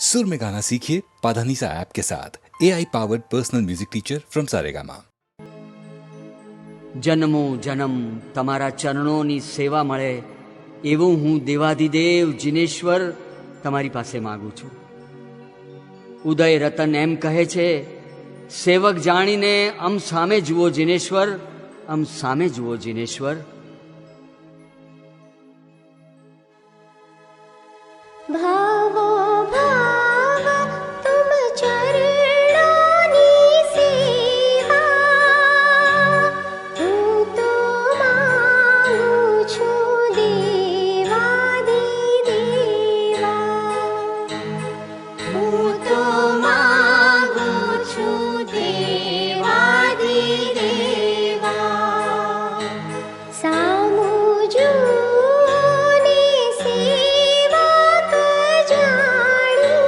सुर में गाना सीखिए पाधानीसा ऐप के साथ AI powered personal music teacher from Saregama. જન્મો જન્મ તમારા ચરણોની સેવા મળે એવું હું દેવાધિદેવ જીનેશ્વર તમારી પાસે માગું છું. ઉદય રતન એમ કહે છે, સેવક જાણીને આમ સામે જુઓ જીનેશ્વર, આમ સામે જુઓ જીનેશ્વર. भावो भाव तुम चरणों सेवा, हूँ तो मांगू छूं देवादिदेवा, हूँ तो मांगू छूं देवादिदेवा. सामू जूने सेवा जानी,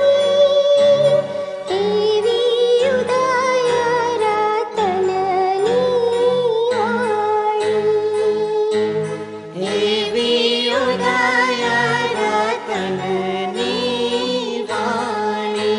एवी उदय रतननी वाणी, एवी उदय रतननी वाणी.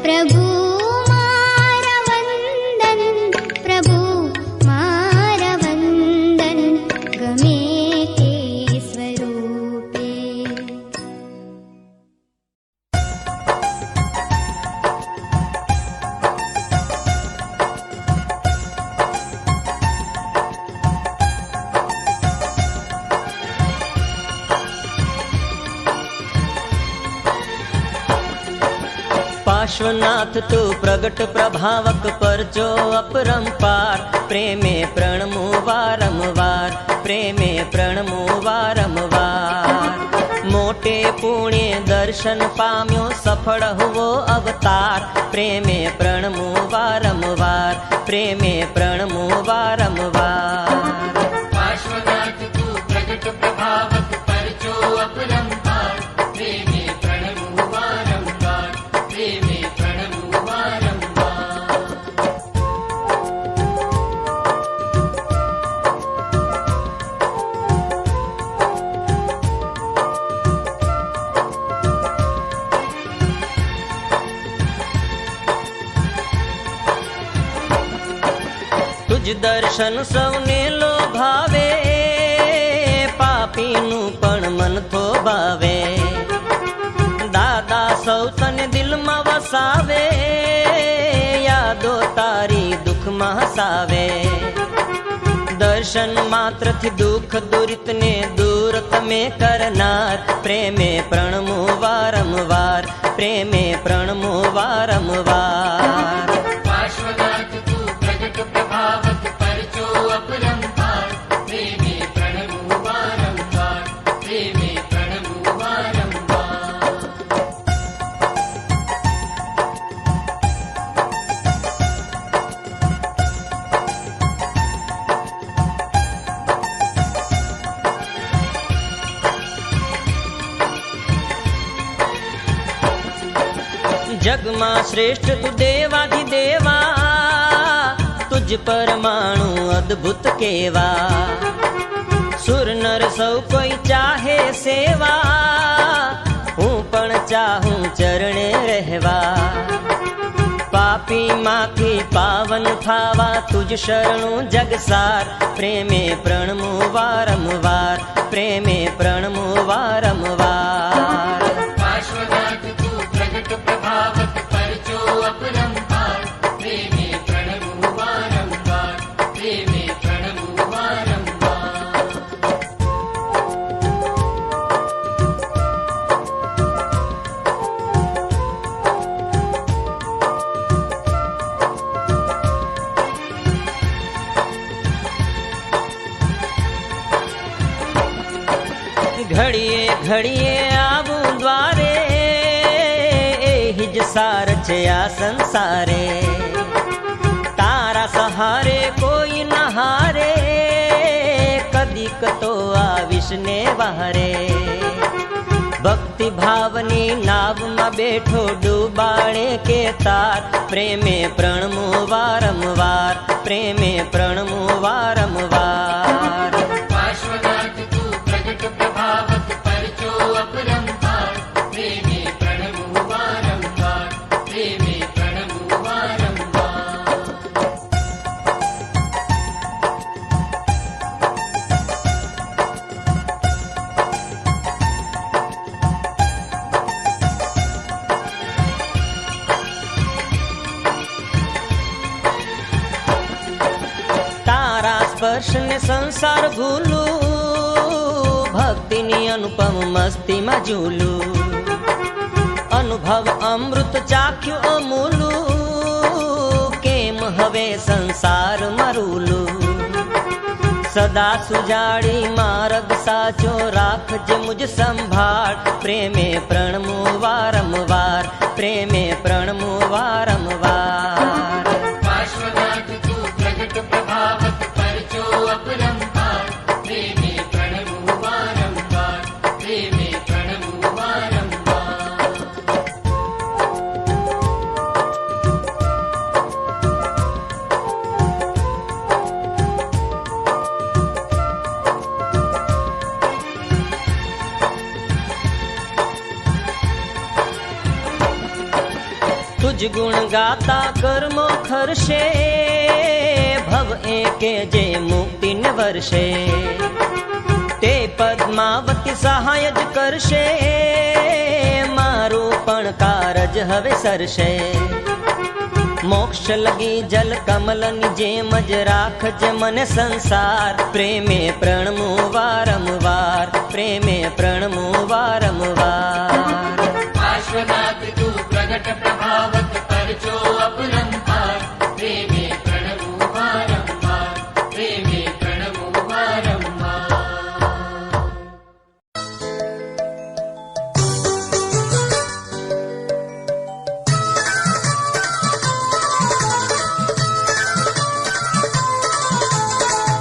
પ્રભુ મારા વંદન, પ્રભુ મારા વંદન, ગમે તે સ્વરૂપે. पार्श्वनाथ तू प्रगट प्रभावक परचो अपरंपार, प्रेमे प्रणमु वारंवार, प्रेमे प्रणमु वारंवार. मोटे पुण्य दर्शन पाम्यो सफल हुओ अवतार, प्रेमे प्रणमु वारंवार, प्रेमे प्रणमु वारंवार. पार्श्वनाथ तू प्रगट प्रभावक परचो अपरंपार, प्रेमे प्रणमु वारंवार, प्रेमे प्रणमु वारंवार. तुझ दर्शन सौने लोभावे, पापीનું પણ મન થોભાવે. દાદા સૌ તને દિલમાં વસાવે, યાદો તારી દુઃખમાં હસાવે. દર્શન માત્રથી દુઃખ દુરિતને દૂર તમે કરનાર, પ્રેમે પ્રણમુ વારંવાર, પ્રેમે પ્રણમુ વારંવાર. पार्श्वनाथ तू प्रगट प्रभावक परचो अपरंपार, प्रेमे प्रणमु वारंवार, प्रेमे प्रणमु वारंवार. જગમાં શ્રેષ્ઠ તું દેવાધિદેવા, તુજ પરમાણુ અદ્ભુત કેવા. સુર નર સૌ કોઈ ચાહે સેવા, હું પણ ચાહું ચરણે રહેવા. પાપી માંથી પાવન થાવા, તુજ શરણું જગસાર, પ્રેમે પ્રણમુ વારંવાર, પ્રેમે પ્રણમુ વારંવાર. पार्श्वनाथ तू प्रगट प्रभावक परचो अपरंपार, प्रेमे प्रणमु वारंवार, प्रेमे प्रणमु वारंवार. ઘડીએ ઘડીએ આવું દ્વારે, એહી જ સાર છે આ સંસારે. તારા સહારે કોઈ ન હારે, કદીક તો આવીશ ને વહારે. ભક્તિ ભાવની નાવમાં બેઠો ડૂબાણે કે તાર, પ્રેમે પ્રણમુ વારંવાર, પ્રેમે પ્રણમુ વારંવાર. पार्श्वनाथ तू प्रगट प्रभावक परचो अपरंपार, प्रेमे प्रणमु वारंवार, प्रेमे प्रणमु वारंवार. તારા સ્પર્શને સંસાર ભૂલું, ભક્તિની અનુપમ મસ્તીમાં ઝૂલું. અનુભવ અમૃત ચાખ્યું અમૂલું, કેમ હવે સંસાર મરૂલું. સદા સુજાડી માર્ગ સાચો રાખજે મુજ સંભાળ, પ્રેમે પ્રણમુ વારંવાર, પ્રેમે પ્રણમુ વારંવાર. पार्श्वनाथ तू प्रगट प्रभावक परचो अपरंपार, प्रेमे प्रणमु वारंवार, प्रेमे प्रणमु वारंवार. તુજ ગુણ ગાતા કર્મો ખરશે, ભવ એકે જે મુક્તિને વર્ષે. તે પદ્માવતી સહાય જ કરશે, મારું પણ કારજ હવે સરશે. મોક્ષ લગી જલ કમલની જેમ જ રાખજે મને સંસાર, પ્રેમે પ્રણમું વારંવાર, પ્રેમે પ્રણમું વારંવાર. पार्श्वनाथ तू प्रगट प्रभावत परचो अपरंपार, प्रेमे प्रणमो वारंवार, प्रेमे प्रणमो वारंवार.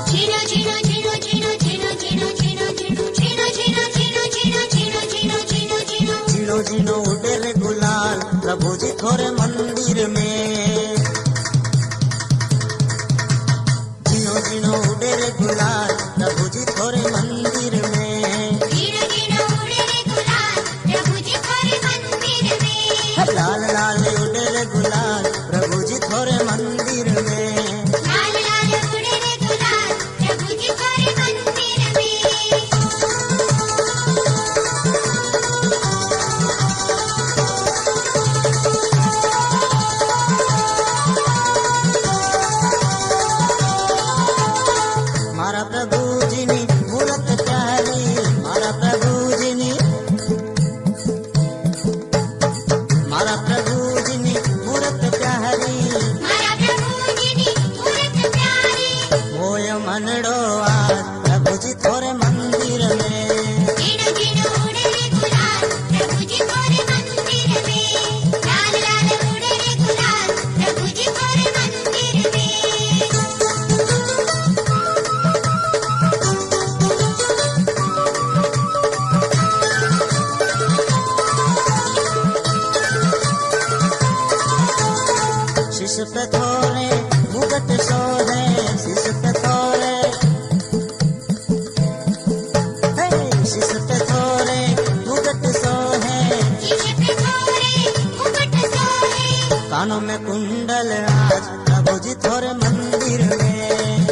झिनो झिनो झिनो झिनो झिनो झिनो झिनो झिनो झिनो झिनो झिनो झिनो झिनो झिनो झिनो झिनो झीनो झीनो उड़े रे गुलाल प्रभु जी थोरे मंदिर में. झीनो झीनो उड़े रे गुलाल प्रभु जी थोरे मंदिर में. झिनो झिनो उड़े रे गुलाल प्रभु जी थोरे मंदिर में. लाल लाल उड़े रे गुलाल प्रभु जी थोरे मंदिर में. लाल लाल उड़े रे गुलाल प्रभु जी थोरे मंदिर में. मारा प्रभु जी नी मूरत प्यारी, मारा प्रभु जी नी, मारा प्रभु जी नी मूरत प्यारी. मारा प्रभु जी नी मूरत प्यारी. मोय मनड़ो आज प्रभु जी थोरे मंदिर में. झिनो झिनो उड़े रे गुलाल प्रभु जी थोरे मंदिर में. लाल लाल उड़े रे गुलाल प्रभु जी थोरे मंदिर में. शिश पे थोरे मुगट सोहे, शिश पे थोरे, हे शिश पे थोरे मुगट सोहे. शीश पे थोरे मुकुट सोहे. कानों में कुंडल आज प्रभु जी थोरे मंदिर में.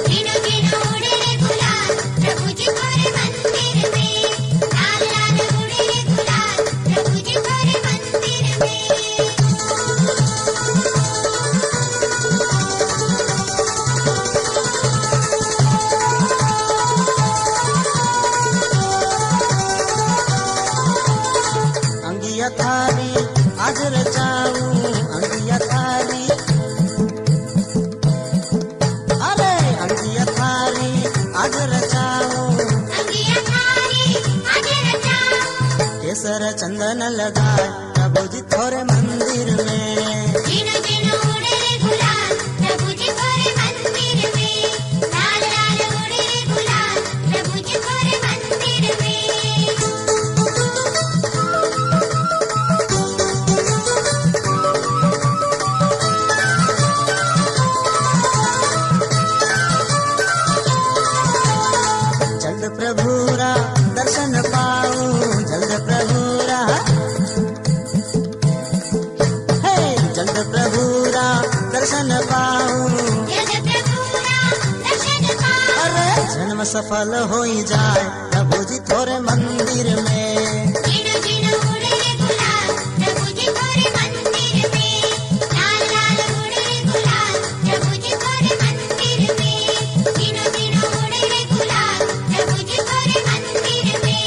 झिनो झिनो उड़े रे गुलाल प्रभु जी थोरे मंदिर में. लाल लाल उड़े रे गुलाल प्रभु जी थोरे मंदिर में. अंगिया थारी आज रचाऊं, अंगिया थारी, अरे अंगिया थारी आज रचाऊं. अंगिया थारी आज रचाऊं. केसर चंदन लगाए प्रभु जी थोरे मंदिर में. झिनो झिनो उड़े रे गुलाल प्रभु जी थोरे मंदिर में. लाल लाल उड़े रे गुलाल प्रभु जी थोरे मंदिर में. जल्द प्रभुरा दर्शन पाऊं, जल्द प्रभुरा, हे जल्द प्रभुरा दर्शन पाऊं. जल प्रभुरा दर्शन पाऊं. अरे जन्म सफल हो जाए प्रभु जी थोरे मंदिर में. झिनो झिनो उड़े रे गुलाल प्रभु जी थोरे मंदिर में. लाल लाल उड़े रे गुलाल प्रभु जी थोरे मंदिर में. झिनो झिनो उड़े रे गुलाल प्रभु जी थोरे मंदिर में.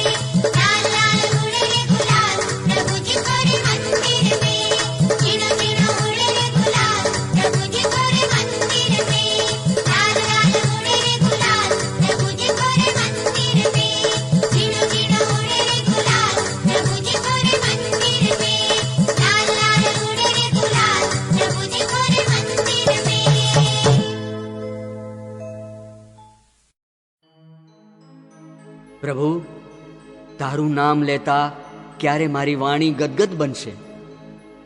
लाल लाल उड़े रे गुलाल प्रभु जी थोरे मंदिर में. झिनो झिनो उड़े रे गुलाल प्रभु जी थोरे मंदिर में. लाल लाल उड़े रे गुलाल प्रभु जी थोरे मंदिर में. झिनो झिनो उड़े रे गुलाल प्रभु जी थोरे मंदिर में. लाल लाल उड़े रे गुलाल प्रभु जी थोरे मंदिर में. પ્રભુ, તારું નામ લેતા ક્યારે મારી વાણી ગદગદ બનશે?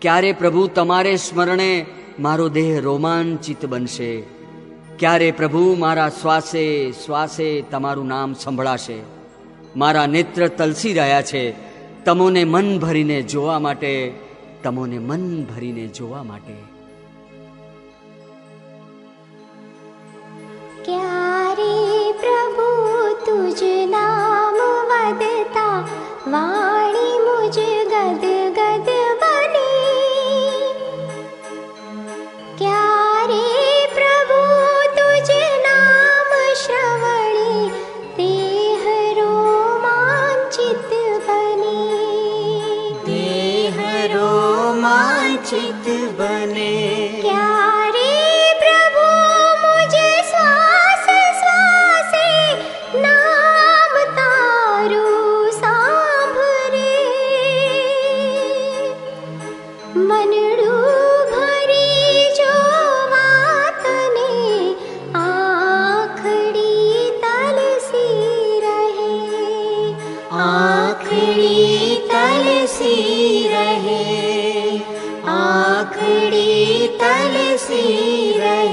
ક્યારે પ્રભુ તમારે સ્મરણે મારો દેહ રોમાંચિત બનશે? ક્યારે પ્રભુ મારા શ્વાસે શ્વાસે તમારું નામ સંભળાશે? મારા નેત્ર તલસી રહ્યા છે તમોને મન ભરીને જોવા માટે, તમોને મન ભરીને જોવા માટે. ક્યારે પ્રભુ તુજ નામ વદતા વાણી મુજ ગદ ગદ બની. ક્યારે પ્રભુ તુજ નામ શ્રવણી દેહ રોમાંચિત બની. દેહ રોમાંચિત બને. ક્યારે પ્રભુ મુજે શ્વાસ શ્વાસે નામ તારું સાંભળે. મનડું ભરી જોવા તને આંખડી તલસી રહે. આંખડી તલસી રહે. આંખડી તલસી રહે.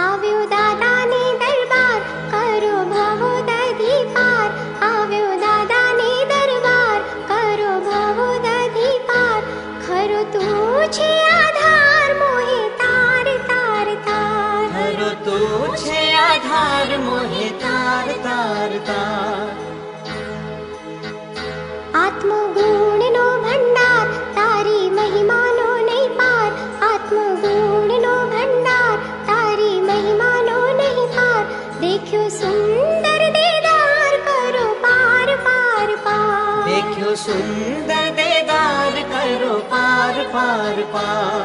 આવ્યો દાદાને દરબાર કરો ભવો દધી પાર. આવ્યો દાદાને દરબાર કરો ભવો દધી પાર. ખરો તું છે આધાર મોહે તાર તાર તાર. ખરો તું છે આધાર મોહે તાર તાર તાર. આત્મગુણનો ભંડાર તારી મહિમાનો નહીં પાર. આત્મગુણનો ભંડાર તારી મહિમાનો નહીં પાર. દેખ્યો સુંદર દેદાર કરો પાર પાર પાર. દેખ્યો સુંદર દેદાર કરો પાર પાર પાર.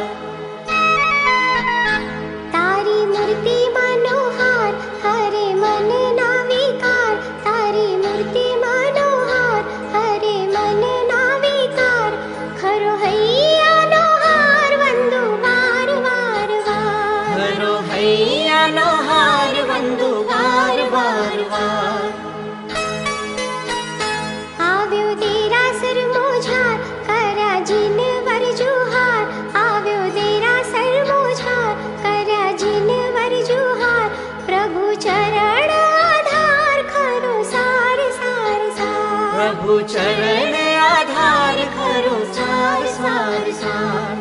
તારી મૂર્તિ મનોહાર હરે મન ના વિકાર. તારી મૂર્તિ મનોહાર હરે મન ના વિકાર. ખરો હૈયાનો હાર વંદુ વાર વાર વાર. ખરો હૈયાનો હાર વંદુ વાર વાર વાર. આવ્યો દેરાસર મોજાર કર્યા જીન વર જુહાર. આવ્યો દેરાસર મોજાર કર્યા જીન વર જુહાર. પ્રભુ ચરણ આધાર ખરો સાર સાર સાર. પ્રભુ ચરણ આધાર ખરો સાર સાર સાર.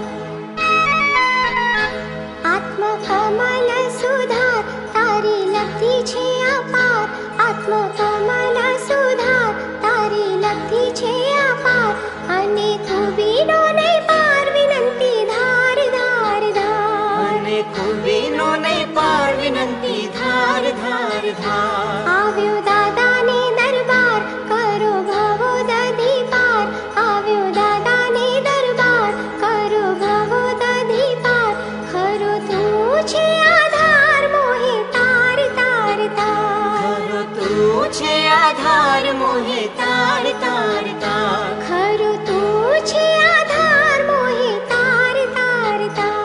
આત્મ કમલ સુધાર તારી લબ્ધિ છે અપાર. આત્મ કમલ સુધાર તારી લબ્ધિ છે અપાર. અને ખૂબીનો નહીં પાર વિનંતી ધાર ધાર ધાર. અને ખૂબીનો નહીં પાર વિનંતી ધાર ધાર ધાર. આવ્યો દાદાને દરબાર કરો ભવો દધી પાર. આવ્યો દાદાને દરબાર કરો ભવો દધી પાર. ખરો તું છે આધાર મોહે તાર તાર તાર. ખરો તું છે આધાર મોહે તાર તાર તાર. ખરો તું છે આધાર મોહે તાર તાર તાર.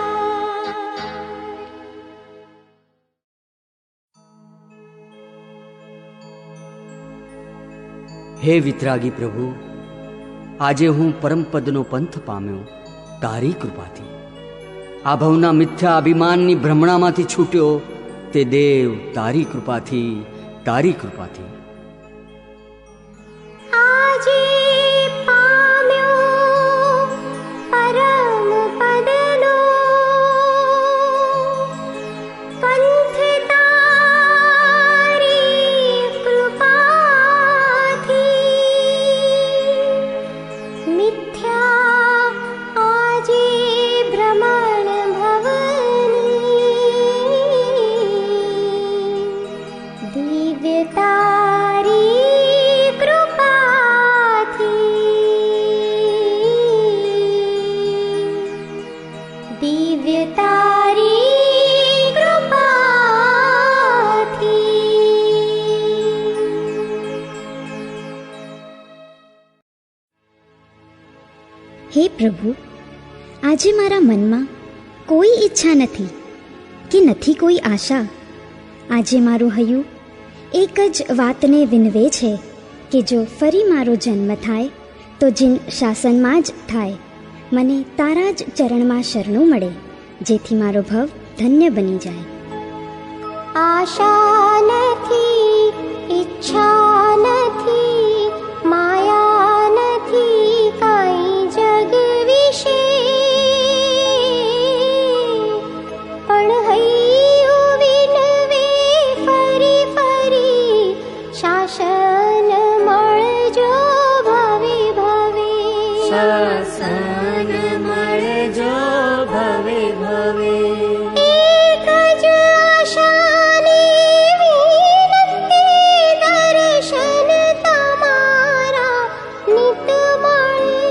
હે વિતરાગી પ્રભુ, આજે હું પરમપદનો પંથ પામ્યો તારી કૃપાથી. આ ભવના મિથ્યા અભિમાનની ભ્રમણામાંથી છૂટ્યો તે દેવ તારી કૃપાથી તારી કૃપાથી. આજે પામ્યો પરમ પદનો પંથ તારી કૃપાથી. મિથ્યા આજે ભ્રમણ ભવની દિવ્ય તારી કૃપાથી. દિવ્ય તારી કૃપાથી. હે પ્રભુ, આજે મારા મનમાં કોઈ ઈચ્છા નથી કે નથી કોઈ આશા. આજે મારું હૈયું એક જ વાતને વિનવે છે કે જો ફરી મારો જન્મ થાય તો જીન શાસનમાં જ થાય. મને તારા જ ચરણમાં શરણું મળે, જેથી મારો ભવ ધન્ય બની જાય. આશા નથી ઈચ્છા નથી, માયા નથી કાંઈ જગ વિશે, પણ હૈયું વિનવે ફરી ફરી, શાસન મળજો ભવે ભવે, શાસન મળજો ભવે ભવે. એક જ આશાની વિનંતી, દર્શન તમારા નિત મળે,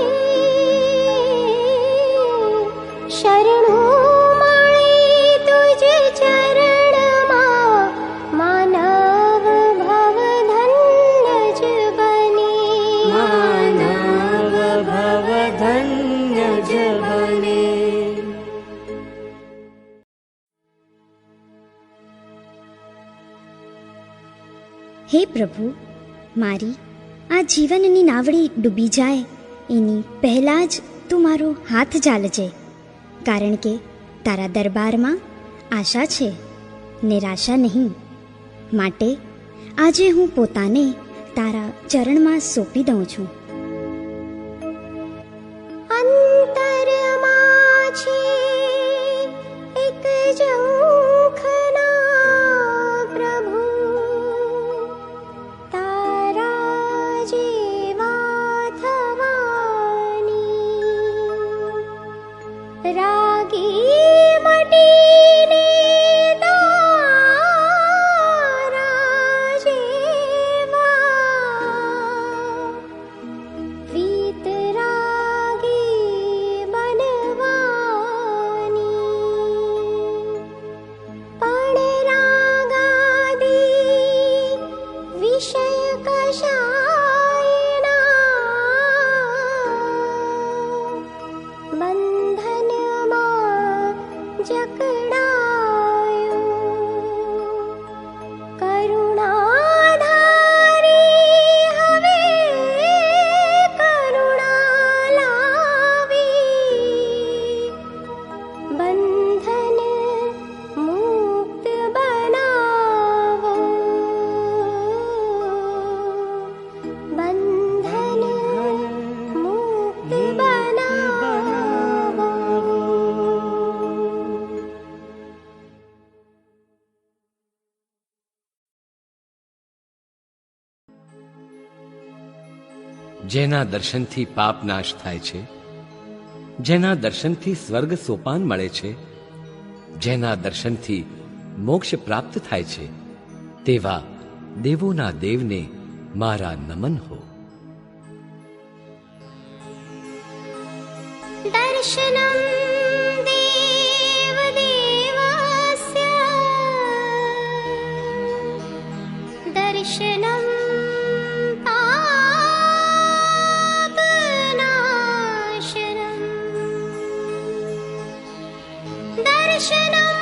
શરણું મળે તુજ ચરણમાં, માનવ ભવ ધન્ય જ બને, માનવ ભવ ધન્ય જ બને. હે પ્રભુ, મારી આ જીવનની નાવડી ડૂબી જાય એની પહેલાં જ તું મારો હાથ ઝાલજે, કારણ કે તારા દરબારમાં આશા છે, નિરાશા નહીં. માટે આજે હું પોતાને તારા ચરણમાં સોંપી દઉં છું. અંતરમાં છે એક ઝંખના પ્રભુ, તારા જેવા થવાની, રાગી મટીને તારા જેવા, વીતરાગી બનવાની, પણ રાગાદી વિષય કશાયના, બંધનમાં જકડાયો, કરુણાધારી હવે કરુણા લાવી, બંધન મુક્ત બનાવો, બંધન મુક્ત બનાવો. જેના દર્શનથી પાપ નાશ થાય છે, જેના દર્શનથી સ્વર્ગ સોપાન મળે છે, જેના દર્શનથી મોક્ષ પ્રાપ્ત થાય છે, તેવા દેવોના દેવને મારા નમન હો. દર્શનમ દેવદેવસ્ય, દર્શનમ પાપનાશનમ, દર્શનમ